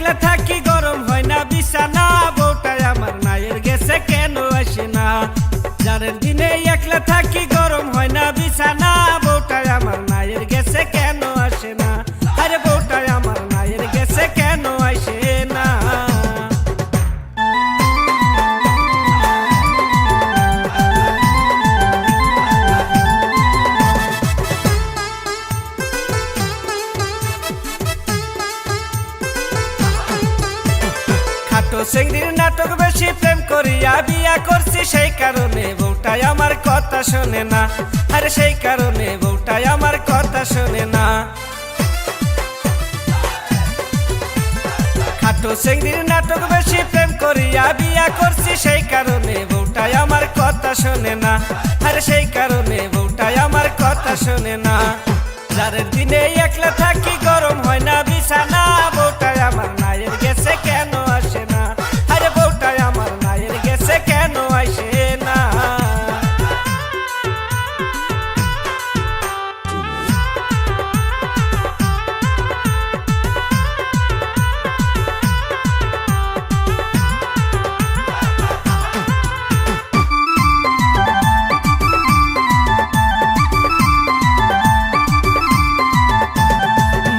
একলা থাকি গরম হয় না বিছানা, বউটাই আমার নায়ের গেছে কেন আসে না। জানের দিনে একলা থাকি গরম হয় না বিছানা, বউটাই আমার নায়ের গেছে কেন আসে না। আরে বউটাই আমার নায়ের গেছে কেন আসে না। খাটো চিংড়ির নাটক বেশি প্রেম করিয়া বিয়া করছি, সেই কারণে বউটাই আমার কথা শোনে না। আরে সেই কারণে বউটাই আমার কথা শোনে না। খাটো চিংড়ির নাটক বেশি প্রেম করিয়া বিয়া করছি, সেই কারণে বউটাই আমার কথা শোনে না। আরে সেই কারণে বউটাই আমার কথা শোনে না। জারের দিনে একলা থাকি গরম হয় না বিছানা, বউটাই আমার নায়ের গেছে কেন আসে না। আরে বউটাই আমার নায়ের গেছে কেন আসে না।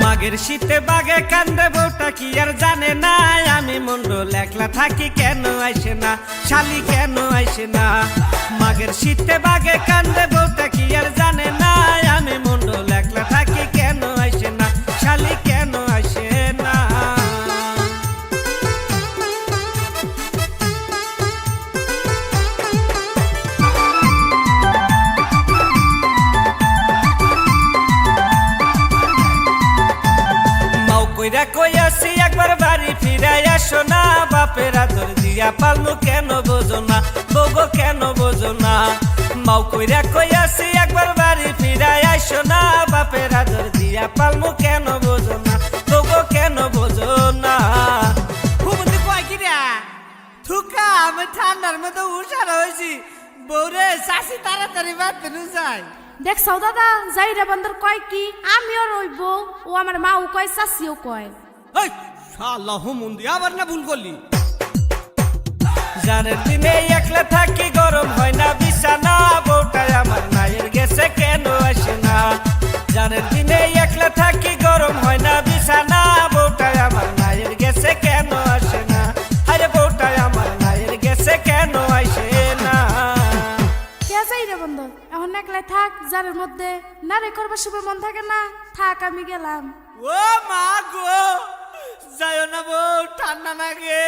মাঘের শীতে বাগে কান্দে বউটা কি আর জানে না, আমি মন্ডল একলা থাকি কেন আইসে না, শালি কেন আইসে না। মাঘের শীতে বাগে কান্দে বউটা কি আর জানে না, আমি মন্ডল একলা থাকি কেন আইসে না, শালি কেন আইসে না। কইরা কইয়াছি একবার বাড়ি ফিরাই আসো না, বাপের আদর দিয়া পালমু কেন বোঝো না, বউগো কেন বোঝো না। মাও কইরা কইয়াছি একবার বাড়ি ফিরাই আসো না, বাপের আদর দিয়া পালমু কেন বোঝো না, বউগো কেন বোঝো না। হুমন্দি কয় কি রে থুকা, আমি ঠান্ডার মধ্যে উষার হয়েছি। বউরে চাষি তাড়াতাড়ি বাদ বেনু যায়। দেখছাও দাদা যাইরা বান্দর কয় কি, আমিও রইব ও আমার মাও কয় চাচিও কয়। এই শালা হুমন্দি আবার না ভুল করলি। জানের দিনে একলা থাকি গরম হয় না বিছানা, বউটাই আমার নায়ের গেছে কেন আসে না। জানের দিনে একলা থাকি গরম হয় না বিছানা, বউটাই আমার নায়ের গেছে কেন আসে না। আরে বউটাই আমার নায়ের গেছে কেন আসে না। কে যাইরা বান্দর এখন একলাই থাক, যারের মধ্যে নারে করবার শুভ মন থাকে না, থাক আমি গেলাম। ও মা গো, যায় না বউ, ঠান্ডা লাগে।